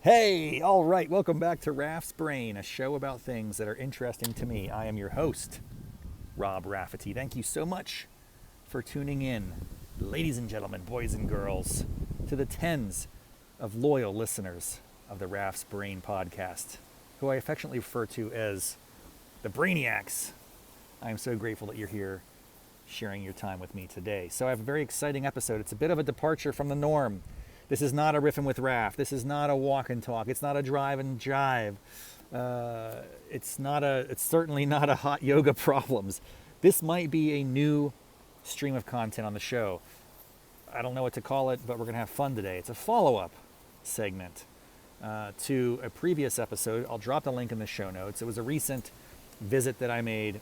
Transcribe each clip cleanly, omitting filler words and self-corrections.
Hey, all right, welcome back to Raff's Brain, a show about things that are interesting to me. I am your host, Rob Raffety. Thank you so much for tuning in, ladies and gentlemen, boys and girls, to the tens of loyal listeners of the Raff's Brain podcast, who I affectionately refer to as the Brainiacs. I am so grateful that you're here sharing your time with me today. So I have a very exciting episode. It's a bit of a departure from the norm. This is not a riffing with Raff. This is not a walk and talk. It's not a drive and jive. It's certainly not a hot yoga problems. This might be a new stream of content on the show. I don't know what to call it, but we're going to have fun today. It's a follow-up segment to a previous episode. I'll drop the link in the show notes. It was a recent visit that I made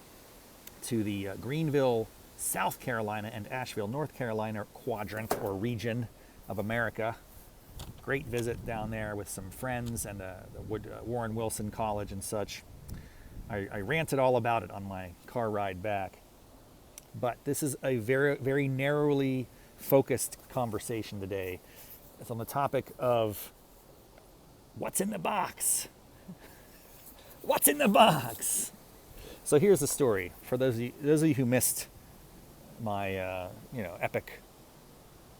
to the Greenville, South Carolina, and Asheville, North Carolina quadrant or region of America. Great visit down there with some friends and the Warren Wilson College and such. I ranted all about it on my car ride back. But this is a very, very narrowly focused conversation today. It's on the topic of what's in the box. What's in the box? So here's the story for those of you who missed my epic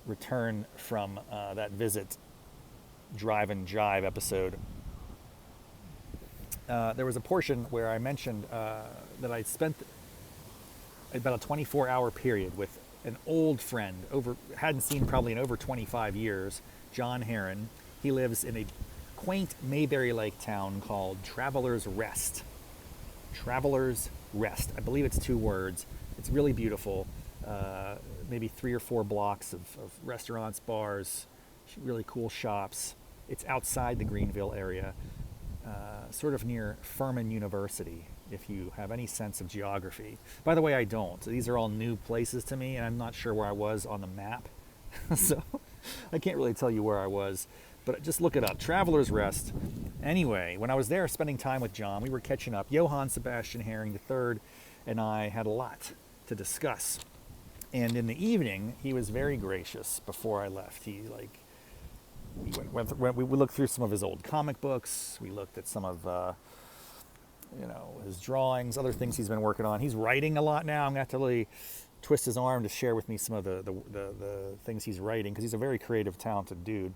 return from that visit, drive and jive episode. There was a portion where I mentioned that I spent about a 24-hour period with an old friend, hadn't seen probably in over 25 years, Jon Herron. He lives in a quaint Mayberry Lake town called Travelers Rest. Travelers Rest. I believe it's 2 words. It's really beautiful. Maybe 3 or 4 blocks of restaurants, bars, really cool shops. It's outside the Greenville area, sort of near Furman University, if you have any sense of geography. By the way, I don't. So these are all new places to me, and I'm not sure where I was on the map. So I can't really tell you where I was, but just look it up. Travelers Rest. Anyway, when I was there spending time with Jon, we were catching up. Johan Sebastian Herring III and I had a lot to discuss. And in the evening, he was very gracious before I left. We looked through some of his old comic books. We looked at some of, his drawings, other things he's been working on. He's writing a lot now. I'm going to have to really twist his arm to share with me some of the things he's writing, because he's a very creative, talented dude.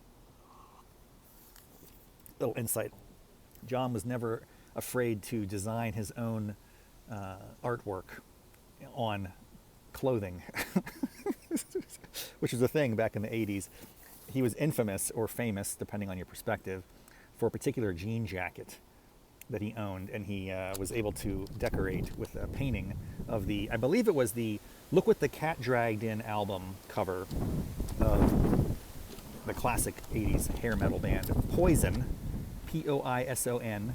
Little insight. Jon was never afraid to design his own artwork on clothing, which was a thing back in the 80s. He was infamous or famous, depending on your perspective, for a particular jean jacket that he owned, and he was able to decorate with a painting of I believe it was the Look What the Cat Dragged In album cover of the classic 80s hair metal band Poison, Poison.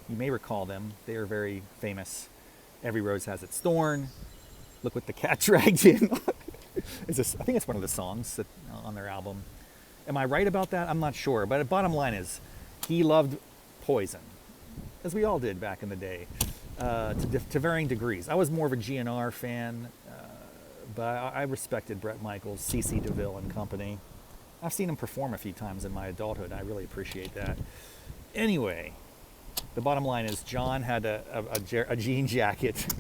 You may recall them. They are very famous. Every Rose Has Its Thorn. Look What the Cat Dragged In. I think it's one of the songs on their album. Am I right about that? I'm not sure. But the bottom line is, he loved Poison, as we all did back in the day, to varying degrees. I was more of a GNR fan, but I respected Bret Michaels, C.C. DeVille and company. I've seen him perform a few times in my adulthood, and I really appreciate that. Anyway, the bottom line is, Jon had a jean jacket,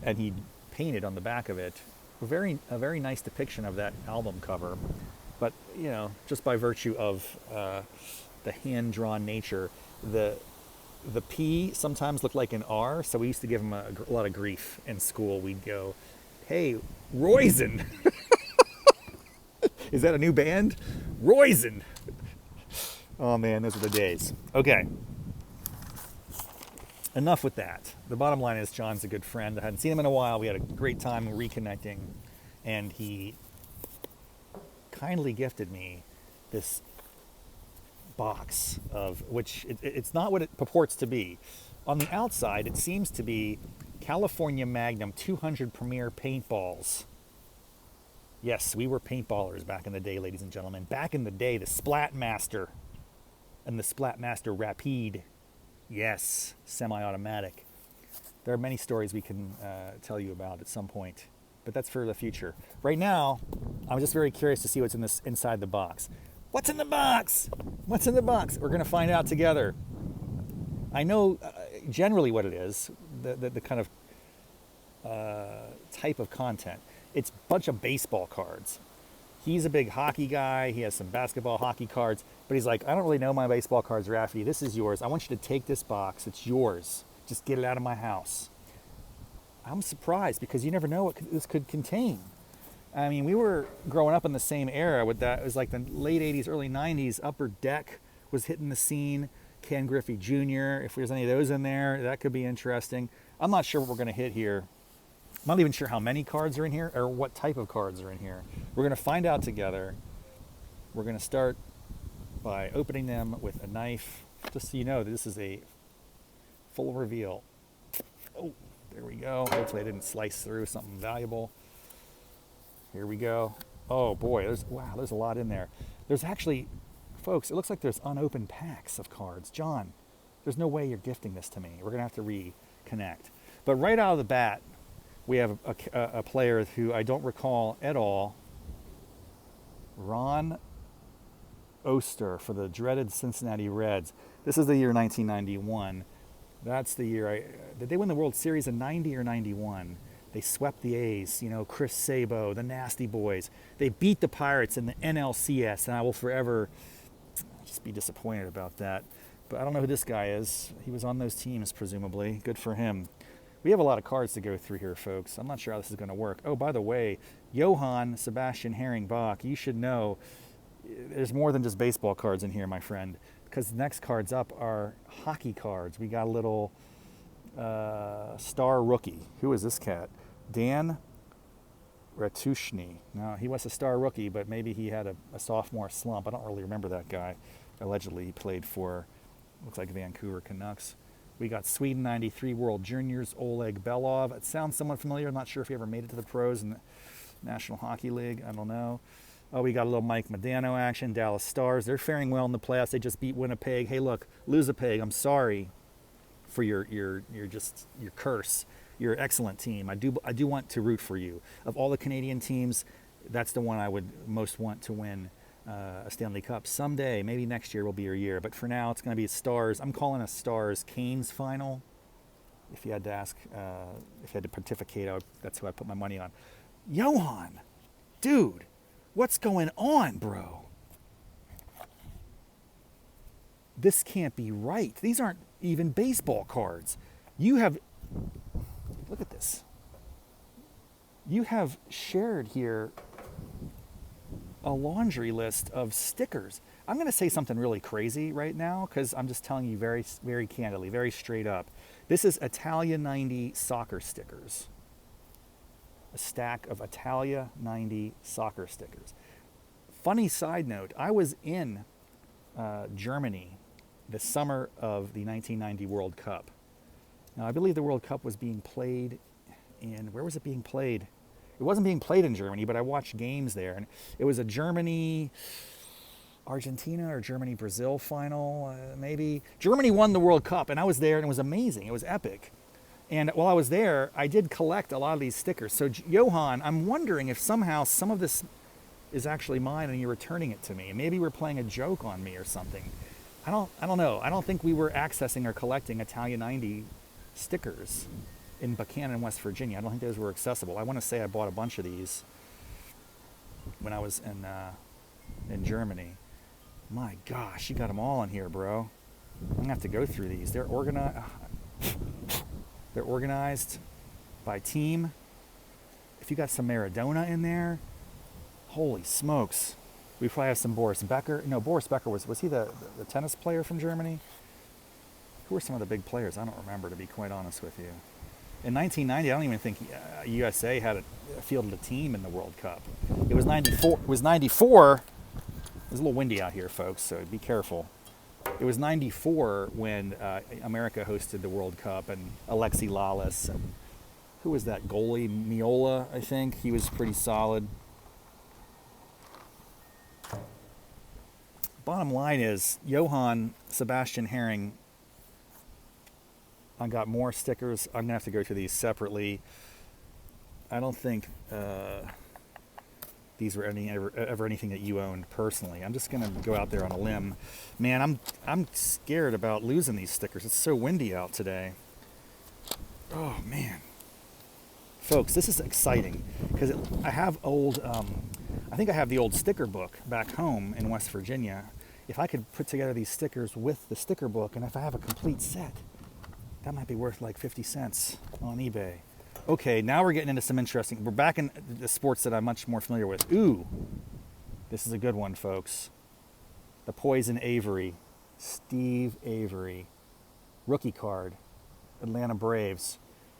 and he painted on the back of it a very nice depiction of that album cover. But just by virtue of the hand-drawn nature, the P sometimes looked like an R, so we used to give him a lot of grief in school. We'd go, "Hey, Roisin." Is that a new band? Roisin. Oh man, those are the days. Okay. Enough with that. The bottom line is, Jon's a good friend. I hadn't seen him in a while. We had a great time reconnecting, and he kindly gifted me this box of which it's not what it purports to be. On the outside, it seems to be California Magnum 200 Premier paintballs. Yes, we were paintballers back in the day, ladies and gentlemen. Back in the day, the Splatmaster and the Splatmaster Rapide. Yes, semi-automatic. There are many stories we can tell you about at some point, but that's for the future. Right now, I'm just very curious to see what's inside the box. What's in the box? What's in the box? We're going to find out together. I know generally what it is, the kind of type of content. It's a bunch of baseball cards. He's a big hockey guy. He has some basketball hockey cards. But he's like, I don't really know my baseball cards, Raffety. This is yours. I want you to take this box. It's yours. Just get it out of my house. I'm surprised because you never know what this could contain. I mean, we were growing up in the same era with that. It was like the late 80s, early 90s. Upper Deck was hitting the scene. Ken Griffey Jr., if there's any of those in there, that could be interesting. I'm not sure what we're going to hit here. I'm not even sure how many cards are in here or what type of cards are in here. We're going to find out together. We're going to start by opening them with a knife, just so you know that this is a full reveal. Oh, there we go. Hopefully I didn't slice through something valuable. Here we go. Oh boy, there's a lot in there. There's actually, folks, it looks like there's unopened packs of cards. John, there's no way you're gifting this to me. We're going to have to reconnect. But right out of the bat, we have a player who I don't recall at all. Ron Oster for the dreaded Cincinnati Reds. This is the year 1991. That's the year did they win the World Series in 90 or 91? They swept the A's, Chris Sabo, the Nasty Boys. They beat the Pirates in the NLCS, and I will forever just be disappointed about that. But I don't know who this guy is. He was on those teams, presumably. Good for him. We have a lot of cards to go through here, folks. I'm not sure how this is going to work. Oh, by the way, Johan Sebastian Herring Bach, you should know there's more than just baseball cards in here, my friend, because the next cards up are hockey cards. We got a little star rookie. Who is this cat? Dan Ratushny. No, he was a star rookie, but maybe he had a sophomore slump. I don't really remember that guy. Allegedly, he played for, looks like Vancouver Canucks. We got Sweden 93 World Juniors, Oleg Belov. It sounds somewhat familiar. I'm not sure if he ever made it to the pros in the National Hockey League. I don't know. Oh, we got a little Mike Modano action. Dallas Stars. They're faring well in the playoffs. They just beat Winnipeg. Hey, look, lose a peg. I'm sorry for your curse. You're an excellent team. I do want to root for you. Of all the Canadian teams, that's the one I would most want to win a Stanley Cup. Someday, maybe next year will be your year. But for now, it's going to be Stars. I'm calling a Stars-Canes final. If you had to ask, if you had to pontificate, that's who I put my money on. Johan, dude, what's going on, bro? This can't be right. These aren't even baseball cards. You have, look at this. You have shared here a laundry list of stickers. I'm going to say something really crazy right now because I'm just telling you very, very candidly, very straight up. This is Italia 90 soccer stickers. A stack of Italia 90 soccer stickers. Funny side note, I was in Germany the summer of the 1990 World Cup. Now, I believe the World Cup was being played in, where was it being played? It wasn't being played in Germany, but I watched games there. And it was a Germany-Argentina or Germany-Brazil final, maybe. Germany won the World Cup, and I was there, and it was amazing. It was epic. And while I was there, I did collect a lot of these stickers. So, Johan, I'm wondering if somehow some of this is actually mine and you're returning it to me. Maybe we're playing a joke on me or something. I don't know. I don't think we were accessing or collecting Italia 90 stickers in Buchanan, West Virginia. I don't think those were accessible. I want to say I bought a bunch of these when I was in Germany. My gosh, you got them all in here, bro. I'm going to have to go through these. They're organized by team. If you got some Maradona in there, holy smokes. We probably have some Boris Becker. No, Boris Becker, was he the tennis player from Germany? Who were some of the big players? I don't remember, to be quite honest with you. In 1990, I don't even think USA had fielded a team in the World Cup. It was 94. It was 94. It's a little windy out here, folks, so be careful. It was 94 when America hosted the World Cup, and Alexi Lalas, and who was that goalie? Miola, I think. He was pretty solid. Bottom line is, Johan Sebastian Herring, I got more stickers. I'm going to have to go through these separately. I don't think these were ever anything that you owned personally. I'm just gonna go out there on a limb. Man, I'm scared about losing these stickers. It's so windy out today. Oh man. Folks, this is exciting because I have old, I think I have the old sticker book back home in West Virginia. If I could put together these stickers with the sticker book, and if I have a complete set, that might be worth like 50 cents on eBay. Okay, now we're getting into some interesting, we're back in the sports that I'm much more familiar with. Ooh, this is a good one, folks. The Poison Avery, Steve Avery, rookie card, Atlanta Braves.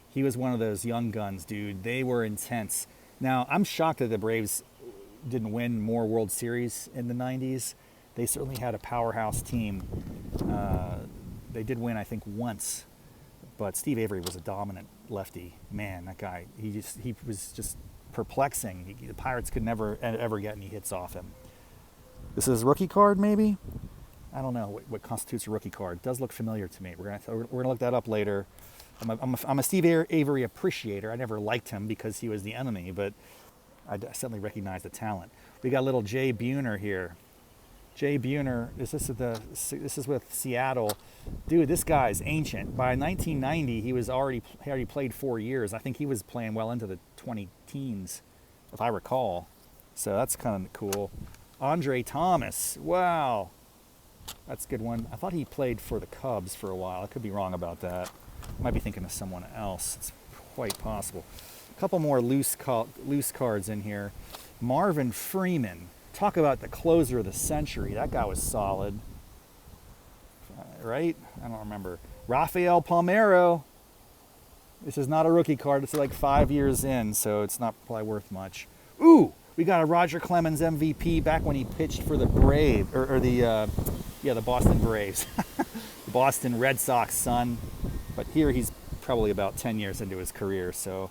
He was one of those young guns, dude. They were intense. Now, I'm shocked that the Braves didn't win more World Series in the 90s. They certainly had a powerhouse team. They did win, I think, once. But Steve Avery was a dominant lefty. Man, that guy, he was just perplexing. The Pirates could never, ever get any hits off him. This is rookie card, maybe? I don't know what constitutes a rookie card. It does look familiar to me. We're gonna look that up later. I'm a Steve Avery appreciator. I never liked him because he was the enemy, but I certainly recognize the talent. We got a little Jay Buhner here. Jay Buhner, this is with Seattle. Dude, this guy's ancient. By 1990, he already played 4 years. I think he was playing well into the 20 teens, if I recall. So that's kind of cool. Andre Thomas, wow. That's a good one. I thought he played for the Cubs for a while. I could be wrong about that. I might be thinking of someone else. It's quite possible. A couple more loose cards in here. Marvin Freeman. Talk about the closer of the century. That guy was solid. Right? I don't remember. Rafael Palmeiro. This is not a rookie card. It's like 5 years in, so it's not probably worth much. Ooh, we got a Roger Clemens MVP back when he pitched for the Braves, or the Boston Braves. The Boston Red Sox son. But here he's probably about 10 years into his career, so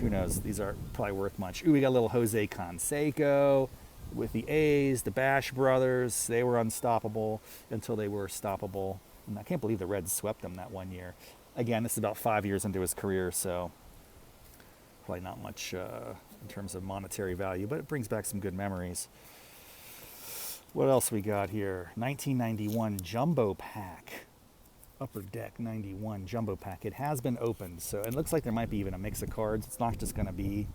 who knows? These are probably worth much. Ooh, we got a little Jose Canseco with the A's, the Bash brothers. They were unstoppable until they were stoppable. And I can't believe the Reds swept them that 1 year. Again, this is about 5 years into his career, so probably not much in terms of monetary value, but it brings back some good memories. What else we got here? 1991 Jumbo Pack. Upper Deck 91 Jumbo Pack. It has been opened, so it looks like there might be even a mix of cards. It's not just going to be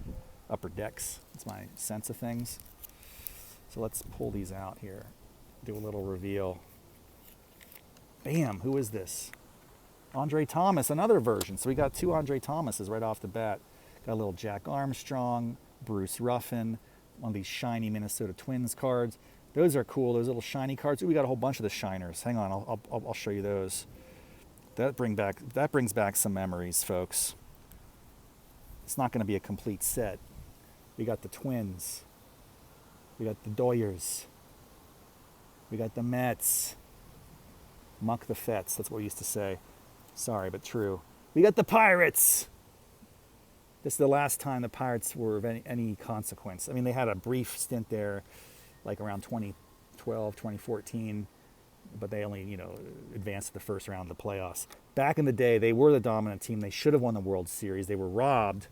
Upper Decks. It's my sense of things. So let's pull these out here. Do a little reveal. Bam! Who is this? Andre Thomas, another version. So we got two Andre Thomases right off the bat. Got a little Jack Armstrong, Bruce Ruffin, one of these shiny Minnesota Twins cards. Those are cool. Those little shiny cards. Ooh, we got a whole bunch of the shiners. Hang on, I'll show you those. That brings back some memories, folks. It's not going to be a complete set. We got the Twins. We got the Doyers. We got the Mets. Muck the Fets. That's what we used to say. Sorry, but true. We got the Pirates. This is the last time the Pirates were of any consequence. I mean, they had a brief stint there, like around 2012, 2014. But they only, advanced to the first round of the playoffs. Back in the day, they were the dominant team. They should have won the World Series. They were robbed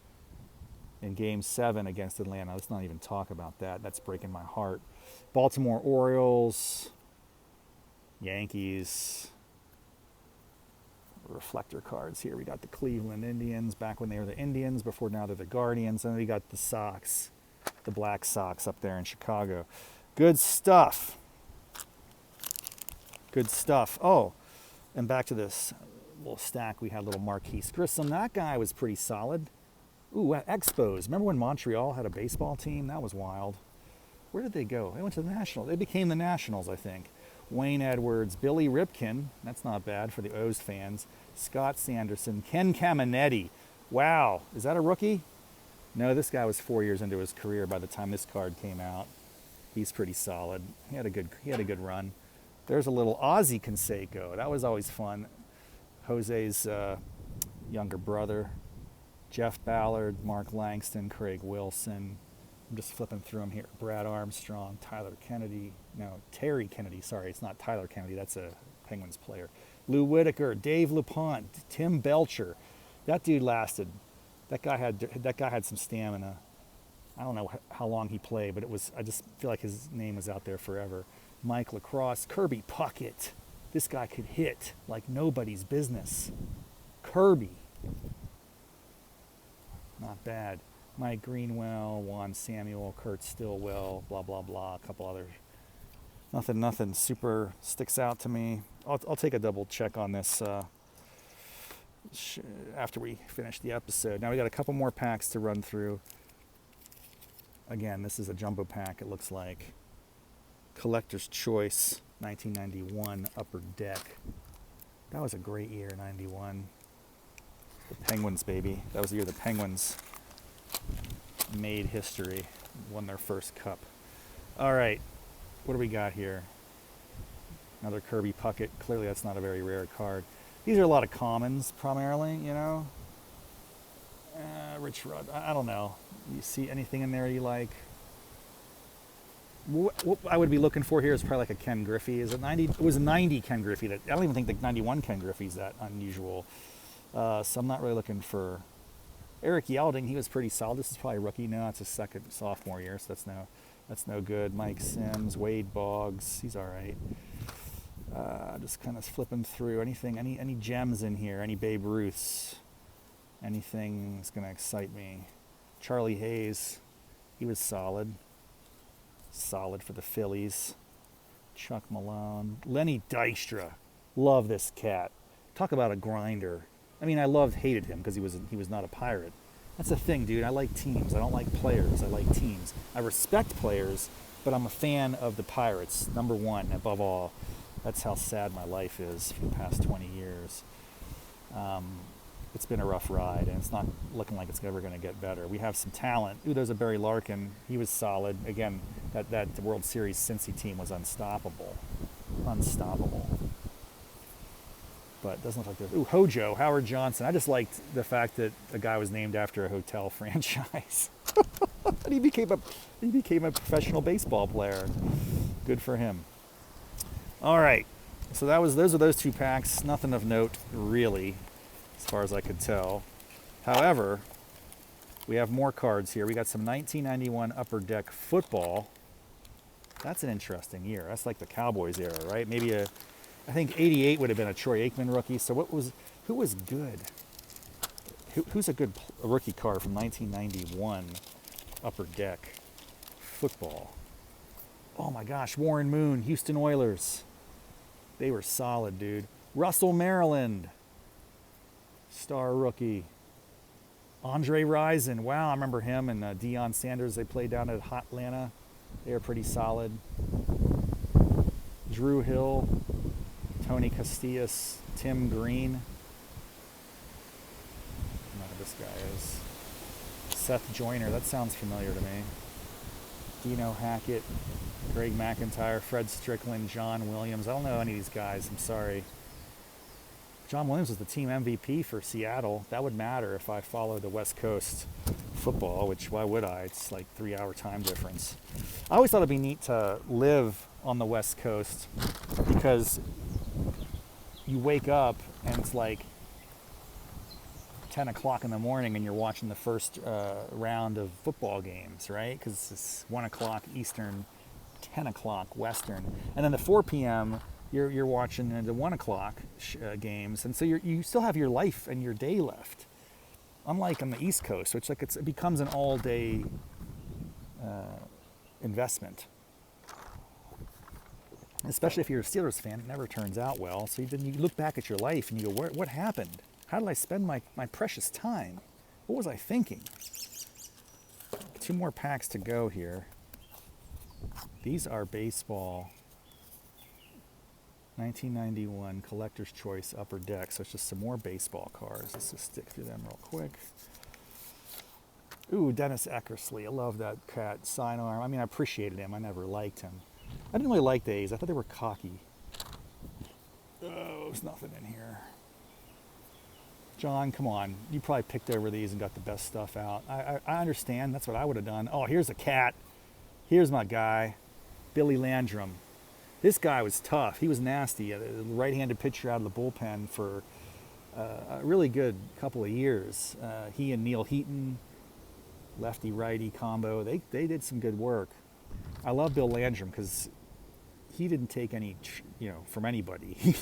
in Game 7 against Atlanta. Let's not even talk about that. That's breaking my heart. Baltimore Orioles, Yankees, reflector cards here. We got the Cleveland Indians back when they were the Indians. Before now they're the Guardians. And then we got the Sox, the Black Sox up there in Chicago. Good stuff. Good stuff. Oh, and back to this little stack. We had a little Marquise Grissom. That guy was pretty solid. Ooh, Expos. Remember when Montreal had a baseball team? That was wild. Where did they go? They went to the Nationals. They became the Nationals, I think. Wayne Edwards, Billy Ripken. That's not bad for the O's fans. Scott Sanderson, Ken Caminetti. Wow, is that a rookie? No, this guy was 4 years into his career by the time this card came out. He's pretty solid. He had a good run. There's a little Ozzie Canseco. That was always fun. Jose's younger brother. Jeff Ballard, Mark Langston, Craig Wilson. I'm just flipping through them here. Brad Armstrong, Terry Kennedy. Sorry, it's not Tyler Kennedy. That's a Penguins player. Lou Whitaker, Dave LuPont, Tim Belcher. That dude lasted. That guy had some stamina. I don't know how long he played, but I just feel like his name was out there forever. Mike Lacrosse, Kirby Puckett. This guy could hit like nobody's business. Kirby. Not bad. Mike Greenwell, Juan Samuel, Kurt Stillwell, blah, blah, blah, a couple others. Nothing super sticks out to me. I'll take a double check on this after we finish the episode. Now we got a couple more packs to run through. Again, this is a jumbo pack, it looks like. Collector's Choice, 1991 Upper Deck. That was a great year, 91. The Penguins, baby. That was the year the Penguins made history, won their first cup. All right, what do we got here? Another Kirby Puckett. Clearly that's not a very rare card. These are a lot of commons, primarily, you know. Rich Rudd, I don't know. You see anything in there you like? What I would be looking for here is probably like a Ken Griffey. Is it 90? It was a 90 Ken Griffey. I don't even think the 91 Ken Griffey's that unusual. So I'm not really looking for Eric Yelding. He was pretty solid. This is probably a rookie. No, it's his second sophomore year, so that's no good. Mike Sims, Wade Boggs. He's all right. Just kind of flipping through any gems in here, any Babe Ruths, anything that's going to excite me. Charlie Hayes, he was solid for the Phillies. Chuck Malone, Lenny Dykstra, love this cat. Talk about a grinder. I mean, hated him because he was not a Pirate. That's the thing, dude. I like teams. I don't like players. I like teams. I respect players, but I'm a fan of the Pirates, number one, above all. That's how sad my life is for the past 20 years. It's been a rough ride, and it's not looking like it's ever going to get better. We have some talent. Ooh, there's a Barry Larkin. He was solid. Again, that World Series Cincy team was unstoppable. But it doesn't look like there's... Ooh, Hojo, Howard Johnson. I just liked the fact that a guy was named after a hotel franchise. And he became a professional baseball player. Good for him. All right, so those are those two packs. Nothing of note, really, as far as I could tell. However, we have more cards here. We got some 1991 Upper Deck football. That's an interesting year. That's like the Cowboys era, right? Maybe I think 88 would have been a Troy Aikman rookie. So who was good? Who's a good rookie card from 1991 Upper Deck football? Oh my gosh, Warren Moon, Houston Oilers. They were solid, dude. Russell Maryland, star rookie. Andre Rison, wow, I remember him and Deion Sanders. They played down at Atlanta. They were pretty solid. Drew Hill, Tony Castillas, Tim Green. I don't know who this guy is. Seth Joyner, that sounds familiar to me. Dino Hackett, Greg McIntyre, Fred Strickland, John Williams. I don't know any of these guys, I'm sorry. John Williams was the team MVP for Seattle. That would matter if I followed the West Coast football, which why would I? It's like 3-hour time difference. I always thought it'd be neat to live on the West Coast because you wake up and it's like 10 o'clock in the morning and you're watching the first round of football games, right? Because it's 1 o'clock Eastern, 10 o'clock Western. And then the 4 p.m., you're watching the 1 o'clock games. And so you still have your life and your day left. Unlike on the East Coast, which it becomes an all-day investment. Especially if you're a Steelers fan, it never turns out well. So then you look back at your life and you go, what happened? How did I spend my precious time? What was I thinking? 2 more packs to go here. These are baseball 1991 Collector's Choice Upper Deck. So it's just some more baseball cards. Let's just stick through them real quick. Ooh, Dennis Eckersley. I love that cat. Sidearm. I mean, I appreciated him. I never liked him. I didn't really like the A's. I thought they were cocky. Oh, there's nothing in here. John, come on. You probably picked over these and got the best stuff out. I understand. That's what I would have done. Oh, here's a cat. Here's my guy, Billy Landrum. This guy was tough. He was nasty. A right-handed pitcher out of the bullpen for a really good couple of years. He and Neil Heaton, lefty-righty combo. They did some good work. I love Bill Landrum because he didn't take any, from anybody.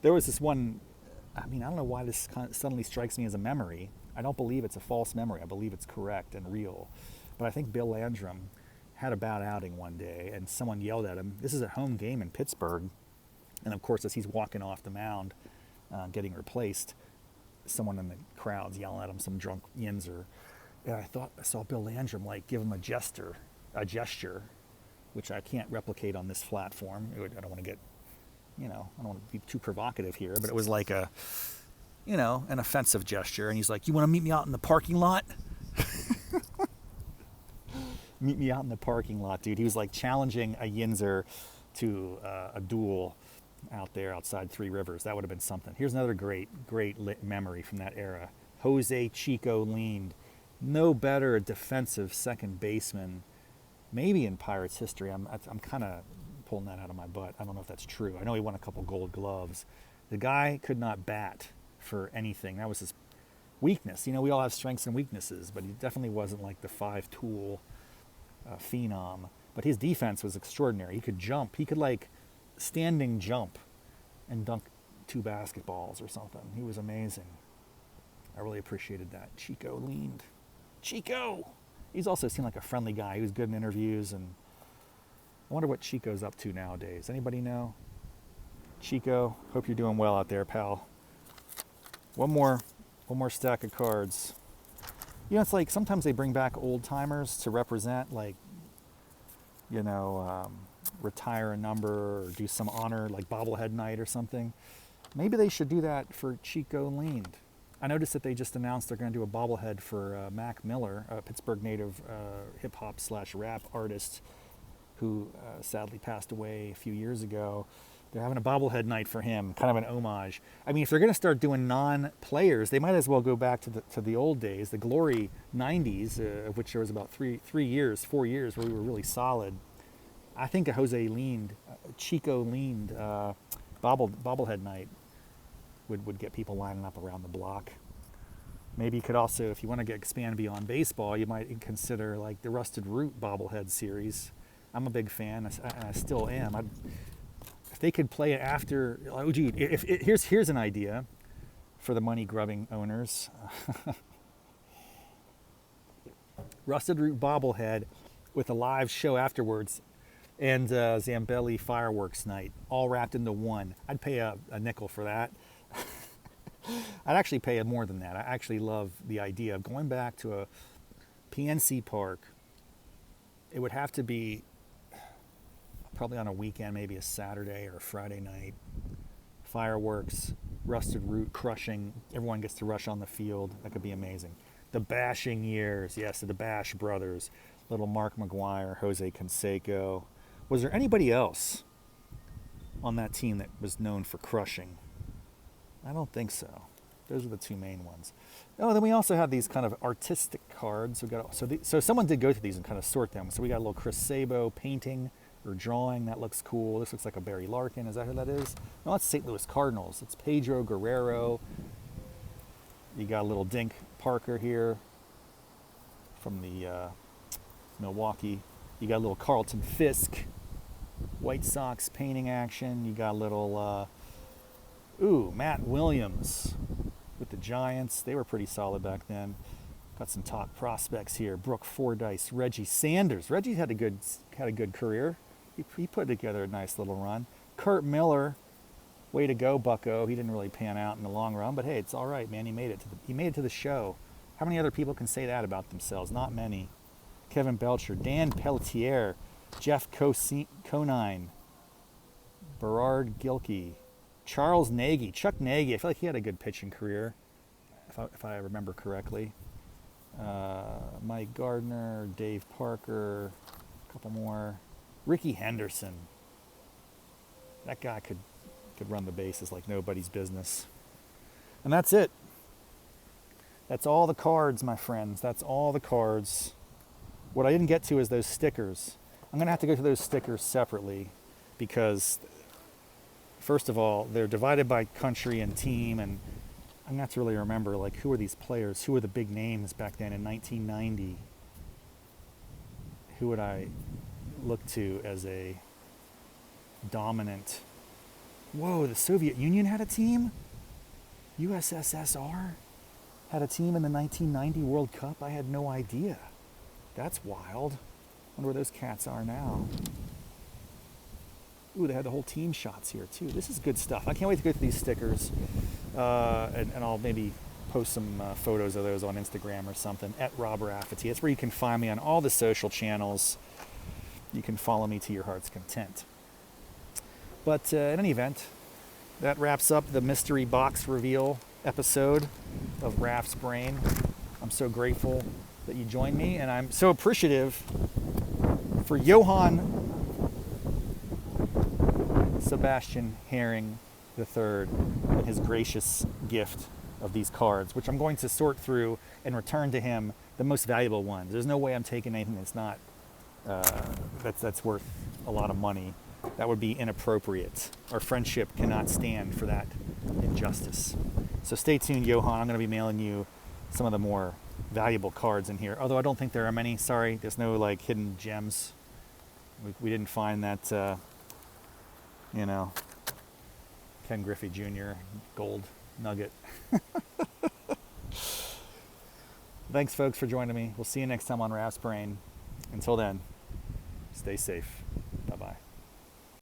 There was this one, I don't know why this suddenly strikes me as a memory. I don't believe it's a false memory. I believe it's correct and real. But I think Bill Landrum had a bad outing one day, and someone yelled at him. This is a home game in Pittsburgh. And of course, as he's walking off the mound, getting replaced, someone in the crowd's yelling at him, some drunk yinzer. And I saw Bill Landrum give him a gesture, which I can't replicate on this platform. I don't want to get, I don't want to be too provocative here, but it was like an offensive gesture. And he's like, "You want to meet me out in the parking lot?" Meet me out in the parking lot, dude. He was challenging a yinzer to a duel out there outside Three Rivers. That would have been something. Here's another great memory from that era. Jose Chico Leaned. No better defensive second baseman, maybe in Pirates history. I'm kind of pulling that out of my butt. I don't know if that's true. I know he won a couple Gold Gloves. The guy could not bat for anything. That was his weakness. We all have strengths and weaknesses, but he definitely wasn't the five-tool phenom. But his defense was extraordinary. He could jump. He could standing jump and dunk 2 basketballs or something. He was amazing. I really appreciated that. Chico Leaned. Chico! He's also seemed like a friendly guy. He was good in interviews, and I wonder what Chico's up to nowadays. Anybody know? Chico, hope you're doing well out there, pal. One more stack of cards. It's sometimes they bring back old timers to represent, retire a number or do some honor, bobblehead night or something. Maybe they should do that for Chico Leaned. I noticed that they just announced they're going to do a bobblehead for Mac Miller, a Pittsburgh native hip-hop / rap artist who sadly passed away a few years ago. They're having a bobblehead night for him, kind of an homage. If they're going to start doing non-players, they might as well go back to the old days, the glory 90s, of which there was about 4 years where we were really solid. I think a Chico Leaned bobblehead night would get people lining up around the block. Maybe you could also, if you want to expand beyond baseball, you might consider the Rusted Root bobblehead series. I'm a big fan, and I still am. If they could play it after, here's an idea for the money-grubbing owners. Rusted Root bobblehead with a live show afterwards, and Zambelli fireworks night, all wrapped into one. I'd pay a nickel for that. I'd actually pay more than that. I actually love the idea of going back to a PNC Park. It would have to be probably on a weekend, maybe a Saturday or a Friday night. Fireworks, Rusted Root crushing. Everyone gets to rush on the field. That could be amazing. The Bashing years. Yes, the Bash brothers. Little Mark McGuire, Jose Canseco. Was there anybody else on that team that was known for crushing? I don't think so. Those are the 2 main ones. Oh, then we also have these kind of artistic cards. So someone did go through these and kind of sort them. So we got a little Chris Sabo painting or drawing. That looks cool. This looks like a Barry Larkin. Is that who that is? No, that's St. Louis Cardinals. It's Pedro Guerrero. You got a little Dink Parker here from the Milwaukee. You got a little Carlton Fisk. White Sox painting action. You got a little... Matt Williams with the Giants. They were pretty solid back then. Got some top prospects here. Brooke Fordyce, Reggie Sanders. Reggie had a good career. He put together a nice little run. Kurt Miller, way to go, Bucko. He didn't really pan out in the long run, but hey, it's all right, man. He made it to the show. How many other people can say that about themselves? Not many. Kevin Belcher, Dan Pelletier, Jeff Conine, Berard Gilkey, Charles Nagy, Chuck Nagy. I feel like he had a good pitching career, if I remember correctly. Mike Gardner, Dave Parker, a couple more. Ricky Henderson. That guy could run the bases like nobody's business. And that's it. That's all the cards, my friends. That's all the cards. What I didn't get to is those stickers. I'm going to have to go to those stickers separately because... First of all, they're divided by country and team, and I'm not to really remember, who are these players? Who were the big names back then in 1990? who would I look to as a dominant? Whoa, the Soviet Union had a team? USSR had a team in the 1990 World Cup? I had no idea. That's wild. Wonder where those cats are now. Ooh, they had the whole team shots here too. This is good stuff. I can't wait to go through these stickers. And I'll maybe post some photos of those on Instagram or something, at Rob Raffety. That's where you can find me on all the social channels. You can follow me to your heart's content. But in any event, that wraps up the mystery box reveal episode of Raff's Brain. I'm so grateful that you joined me, and I'm so appreciative for Johan Sebastian Herring III and his gracious gift of these cards, which I'm going to sort through and return to him the most valuable ones. There's no way I'm taking anything that's not that's worth a lot of money. That would be inappropriate. Our friendship cannot stand for that injustice. So stay tuned, Johan. I'm going to be mailing you some of the more valuable cards in here. Although I don't think there are many. Sorry, there's no like hidden gems. We didn't find that, Ken Griffey Jr. gold nugget. Thanks, folks, for joining me. We'll see you next time on Raff's Brain. Until then, stay safe.